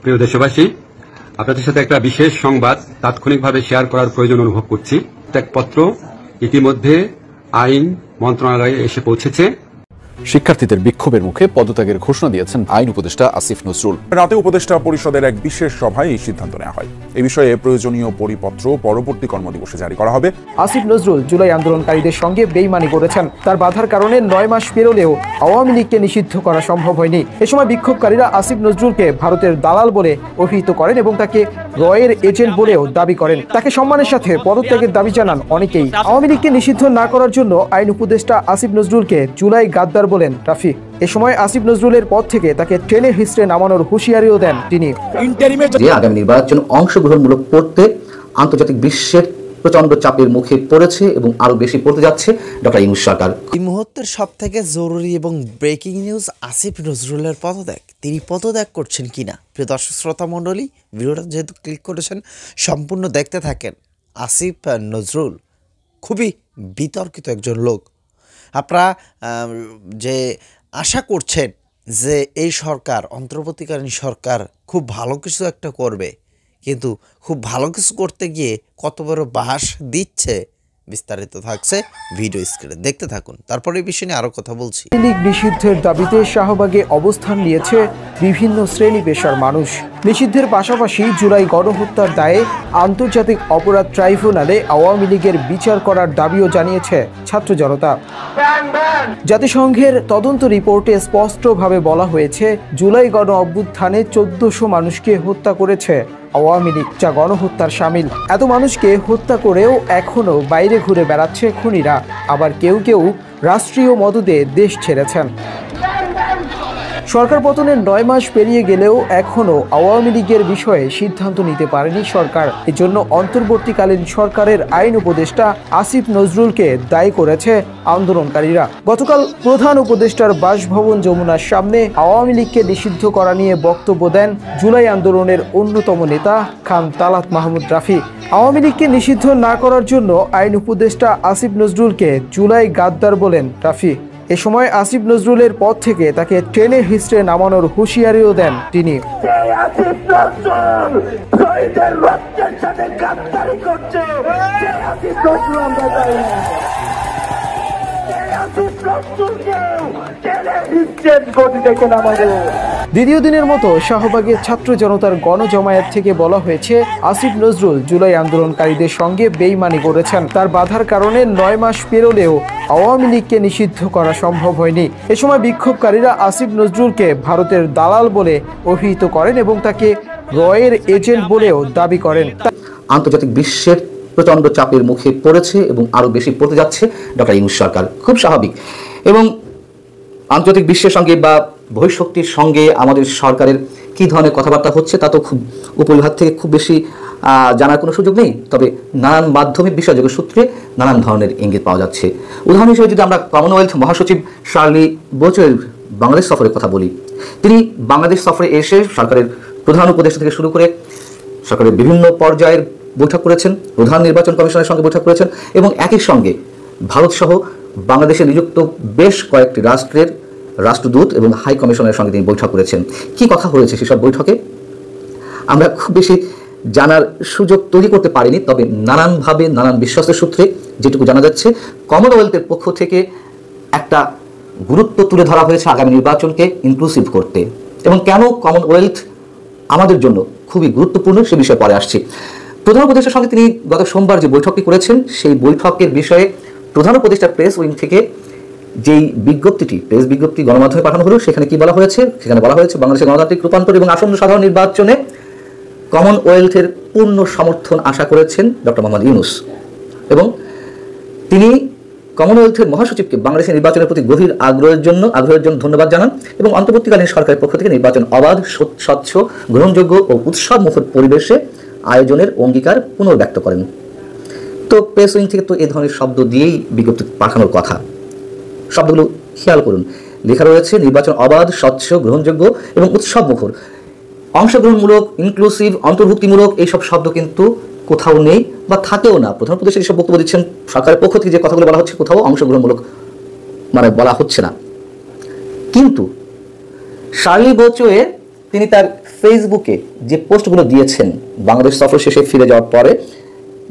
প্রিয় দেশবাসী, আপনাদের সাথে একটা বিশেষ সংবাদ তাৎক্ষণিকভাবে শেয়ার করার প্রয়োজন অনুভব করছি। ত্যাগপত্র ইতিমধ্যে আইন মন্ত্রণালয়ে এসে পৌঁছেছে। শিক্ষার্থীদের বিক্ষোভের মুখে পদত্যাগের ঘোষণা দিয়েছেন আইন উপদেষ্টা আসিফ নজরুল। রাতে উপদেষ্টা পরিষদের এক বিশেষ সভায় এই সিদ্ধান্ত নেওয়া হয়। এই বিষয়ে প্রয়োজনীয় পরিপত্র পরবর্তী কর্মদিবসে জারি করা হবে। আসিফ নজরুল জুলাই আন্দোলনকারীদের সঙ্গে বেইমানি করেছেন। তার বাধার কারণে 9 মাস পেরোলেও আওয়ামী লীগকে নিষিদ্ধ করা সম্ভব হয়নি। এ সময় বিক্ষোভকারীরা আসিফ নজরুলকে ভারতের দালাল বলে অভিহিত করেন এবং তাকে রয়ের এজেন্ট বলেও দাবি করেন। তাকে সম্মানের সাথে পদত্যাগের দাবি জানান অনেকেই। আওয়ামী লীগকে নিষিদ্ধ না করার জন্য আইন উপদেষ্টা আসিফ নজরুলকে জুলাই গাদ্দার বলেন রাফি। এ সময় আসিফ নজরুলের পদ থেকে তাকে টেনে হিস্ট্রে নামানোর হুঁশিয়ারিও দেন তিনি। আগামী নির্বাচন অংশগ্রহণমূলক করতে আন্তর্জাতিক বিশ্বের প্রচন্ড চাপের মুখে পড়েছে এবং আরো বেশি পড়তে যাচ্ছে ডক্টর ইউনূস সরকার। এই মুহূর্তের সবথেকে জরুরি এবং ব্রেকিং নিউজ, আসিফ নজরুলের পদত্যাগ। তিনি পদত্যাগ করছেন কিনা। প্রিয় দর্শক শ্রোতা মণ্ডলী, ভিডিওটা যেহেতু ক্লিক করেছেন সম্পূর্ণ দেখতে থাকেন। আসিফ নজরুল খুবই বিতর্কিত একজন লোক। আপনারা যে আশা করছেন যে এই সরকার, অন্তর্বর্তীকালীন সরকার খুব ভালো কিছু একটা করবে, কিন্তু খুব ভালো কিছু করতে গিয়ে কত বড় বাঁশ দিচ্ছে, বিস্তারিত থাকছে ভিডিও স্ক্রিনে, দেখতে থাকুন। তারপরে এই বিষয় নিয়ে আরও কথা বলছি। লীগ নিষিদ্ধের দাবিতে শাহবাগে অবস্থান নিয়েছে বিভিন্ন শ্রেণী পেশার মানুষ। নিষিদ্ধের পাশাপাশি জুলাই গণহত্যার দায়ে আন্তর্জাতিক অপরাধ ট্রাইব্যুনালে আওয়ামী লীগের বিচার করার দাবিও জানিয়েছে ছাত্র জনতা। জাতিসংঘের তদন্ত রিপোর্টে স্পষ্টভাবে বলা হয়েছে, জুলাই গণ অভ্যুত্থানে 1400 মানুষকে হত্যা করেছে আওয়ামী লীগ, যা গণহত্যার শামিল। এত মানুষকে হত্যা করেও এখনো বাইরে ঘুরে বেড়াচ্ছে খুনিরা। আবার কেউ কেউ রাষ্ট্রীয় মদদে দেশ ছেড়েছেন। সরকার পতনের 9 মাস পেরিয়ে গেলেও এখনো আওয়ামী লীগের বিষয়ে সিদ্ধান্ত নিতে পারেনি সরকার। এজন্য অন্তর্বর্তীকালীন সরকারের আইন উপদেষ্টা আসিফ নজরুলকে দায়ী করেছে আন্দোলনকারীরা। গতকাল প্রধান উপদেষ্টার বাসভবন যমুনার সামনে আওয়ামী লীগকে নিষিদ্ধ করা নিয়ে বক্তব্য দেন জুলাই আন্দোলনের অন্যতম নেতা খান তালাত মাহমুদ রাফি। আওয়ামী লীগকে নিষিদ্ধ না করার জন্য আইন উপদেষ্টা আসিফ নজরুলকে জুলাই গাদ্দার বলেন রাফি। এ সময় আসিফ নজরুলের পদ থেকে তাকে টেনে হিস্ট্রে নামানোর হুঁশিয়ারিও দেন তিনি। দ্বিতীয় দিনের মতো শাহবাগের ছাত্র জনতার গণজমায়েত থেকে বলা হয়েছে, আসিফ নজরুল জুলাই আন্দোলনকারীদের সঙ্গে বেইমানি করেছেন। তার বাধার কারণে 9 মাস পেরোলেও আওয়ামী লীগকে নিষিদ্ধ করা সম্ভব হয়নি। এ সময় বিক্ষোভকারীরা আসিফ নজরুলকে ভারতের দালাল বলে অভিহিত করেন এবং তাকে রয়ের এজেন্ট বলেও দাবি করেন। আন্তর্জাতিক বিশ্বের প্রচন্ড চাপের মুখে পড়েছে এবং আরো বেশি পড়তে যাচ্ছে ডক্টর ইউনূস সরকার। খুব স্বাভাবিক। এবং আন্তর্জাতিক বিশ্বের সঙ্গে বা বহিঃশক্তির সঙ্গে আমাদের সরকারের কী ধরনের কথাবার্তা হচ্ছে তা তো খুব উপরিভাগ থেকে খুব বেশি জানার কোনো সুযোগ নেই। তবে নানান মাধ্যমিক বিষয়যোগ্য সূত্রে নানান ধরনের ইঙ্গিত পাওয়া যাচ্ছে। উদাহরণ হিসেবে যদি আমরা কমনওয়েলথ মহাসচিব শার্লি বোচের বাংলাদেশ সফরের কথা বলি, তিনি বাংলাদেশ সফরে এসে সরকারের প্রধান উপদেষ্টা থেকে শুরু করে সরকারের বিভিন্ন পর্যায়ের বৈঠক করেছেন, প্রধান নির্বাচন কমিশনের সঙ্গে বৈঠক করেছেন এবং একই সঙ্গে ভারতসহ বাংলাদেশে নিযুক্ত বেশ কয়েকটি রাষ্ট্রের রাষ্ট্রদূত এবং হাই কমিশনের সঙ্গে তিনি বৈঠক করেছেন। কি কথা হয়েছে সেসব বৈঠকে আমরা খুব বেশি জানার সুযোগ তৈরি করতে পারিনি। তবে নানানভাবে নানান বিশ্বস্ত সূত্রে যেটুকু জানা যাচ্ছে, কমনওয়েলথের পক্ষ থেকে একটা গুরুত্ব তুলে ধরা হয়েছে আগামী নির্বাচনকে ইনক্লুসিভ করতে। এবং কেন কমনওয়েলথ আমাদের জন্য খুবই গুরুত্বপূর্ণ সে বিষয়ে পরে আসছি। প্রধান উপদেষ্টার সঙ্গে তিনি গত সোমবার যে বৈঠকটি করেছেন, সেই বৈঠকের বিষয়ে প্রধান উপদেষ্টার প্রেস উইং থেকে যেই বিজ্ঞপ্তিটি, প্রেস বিজ্ঞপ্তি গণমাধ্যমে পাঠানো হলো, সেখানে কি বলা হয়েছে? সেখানে বলা হয়েছে, বাংলাদেশের গণতান্ত্রিক রূপান্তর এবং আসন্ন সাধারণ নির্বাচনে কমনওয়েলথের পূর্ণ সমর্থন আশা করেছেন ডক্টর মোহাম্মদ ইউনূস এবং তিনি কমনওয়েলথের মহাসচিবকে বাংলাদেশের নির্বাচনের প্রতি গভীর আগ্রহের জন্য ধন্যবাদ জানান এবং অন্তর্বর্তীকালীন সরকারের পক্ষ থেকে নির্বাচন অবাধ, স্বচ্ছ, গ্রহণযোগ্য ও উৎসবমুখর পরিবেশে আয়োজনের অঙ্গীকার পুনর্ব্যক্ত করেন। তো প্রেস উইং থেকে তো এ ধরনের শব্দ দিয়েই বিজ্ঞপ্তি পাঠানোর কথা। শব্দগুলো খেয়াল করুন, লেখা রয়েছে নির্বাচন অবাধ, স্বচ্ছ, গ্রহণযোগ্য এবং উৎসবমুখর। অংশগ্রহণমূলক, ইনক্লুসিভ, অন্তর্ভুক্তিমূলক এইসব শব্দ কিন্তু কোথাও নেই বা থাকেও না। প্রধান উপদেষ্টা যেসব বক্তব্য দিচ্ছেন, সরকারের পক্ষ থেকে যে কথাগুলো বলা হচ্ছে, কোথাও অংশগ্রহণমূলক বলা হচ্ছে না। কিন্তু শার্লি বোচোয়ে তিনি তার ফেসবুকে যে পোস্টগুলো দিয়েছেন বাংলাদেশ সফর শেষে ফিরে যাওয়ার পরে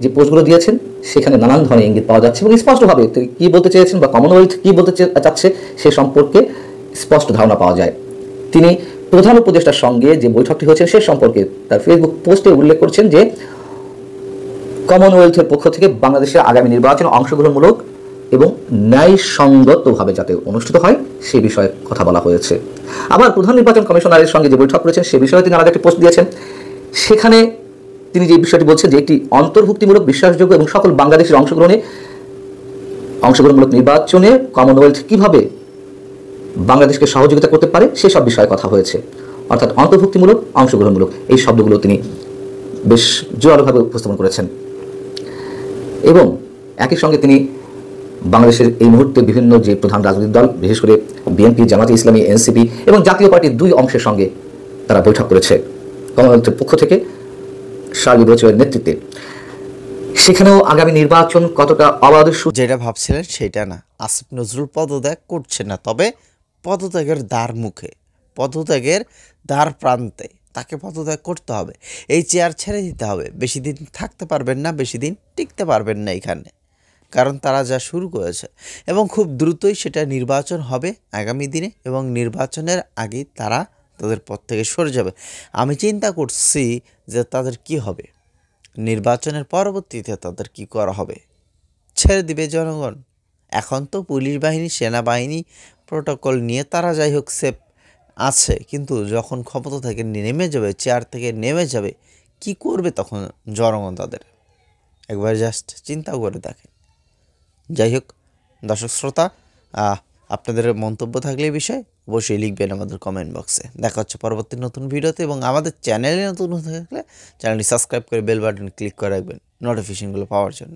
যে পোস্টগুলো দিয়েছেন সেখানে নানান ধরনের ইঙ্গিত পাওয়া যাচ্ছে এবং স্পষ্টভাবে তিনি কী বলতে চেয়েছেন বা কমনওয়েলথ কী বলতে চাচ্ছে সে সম্পর্কে স্পষ্ট ধারণা পাওয়া যায়। তিনি প্রধান উপদেষ্টার সঙ্গে যে বৈঠকটি হয়েছে সে সম্পর্কে তার ফেসবুক পোস্টে উল্লেখ করছেন যে কমনওয়েলথের পক্ষ থেকে বাংলাদেশের আগামী নির্বাচন অংশগ্রহণমূলক এবং ন্যায়সঙ্গতভাবে যাতে অনুষ্ঠিত হয় সে বিষয়ে কথা বলা হয়েছে। আবার প্রধান নির্বাচন কমিশনারের সঙ্গে যে বৈঠক করেছেন সে বিষয়ে তিনি আলাদা একটি পোস্ট দিয়েছেন। সেখানে তিনি যে বিষয়টি বলছেন যে একটি অন্তর্ভুক্তিমূলক, বিশ্বাসযোগ্য এবং সকল বাংলাদেশের অংশগ্রহণমূলক নির্বাচনে কমনওয়েলথ কিভাবে বাংলাদেশকে সহযোগিতা করতে পারে সেসব বিষয়ে কথা হয়েছে। অর্থাৎ অন্তর্ভুক্তিমূলক, অংশগ্রহণমূলক এই শব্দগুলো তিনি বেশ জোরালোভাবে উপস্থাপন করেছেন এবং একই সঙ্গে তিনি বাংলাদেশের এই মুহূর্তে বিভিন্ন যে প্রধান রাজনৈতিক দল, বিশেষ করে বিএনপি, জামাতে ইসলামী, এনসিপি এবং জাতীয় পার্টির 2 অংশের সঙ্গে তারা বৈঠক করেছে কমনওয়েলথের পক্ষ থেকে শার্লি ব্রোচের নেতৃত্বে। সেখানেও আগামী নির্বাচন কতটা অবাধ, যেটা ভাবছিলেন সেটা না। আসিফ নজরুল পদত্যাগ করছে না, তবে পদত্যাগের দ্বার মুখে, পদত্যাগের দ্বার প্রান্তে তাকে পদত্যাগ করতে হবে। এই চেয়ার ছেড়ে দিতে হবে। বেশি দিন থাকতে পারবেন না, বেশি দিন টিকতে পারবেন না এখানে, কারণ তারা যা শুরু করেছে এবং খুব দ্রুতই সেটা নির্বাচন হবে আগামী দিনে এবং নির্বাচনের আগেই তারা তাদের পদ থেকে সরে যাবে। আমি চিন্তা করছি যে তাদের কি হবে, নির্বাচনের পরবর্তীতে তাদের কি করা হবে। ছেড়ে দিবে জনগণ। এখন তো পুলিশ বাহিনী, সেনাবাহিনী প্রোটোকল নিয়ে তারা যাই হোক সেফ আছে, কিন্তু যখন ক্ষমতা থেকে নেমে যাবে, চেয়ার থেকে নেমে যাবে, কি করবে তখন জনগণ তাদের? একবার জাস্ট চিন্তা করে দেখেন। যাই হোক দর্শক শ্রোতা, আপনাদের মন্তব্য থাকলে এই বিষয়ে অবশ্যই লিখবেন আমাদের কমেন্ট বক্সে। দেখা হচ্ছে পরবর্তী নতুন ভিডিওতে এবং আমাদের চ্যানেলে নতুন হয়ে থাকলে চ্যানেলটি সাবস্ক্রাইব করে বেল বাটন ক্লিক করে রাখবেন নোটিফিকেশনগুলো পাওয়ার জন্য।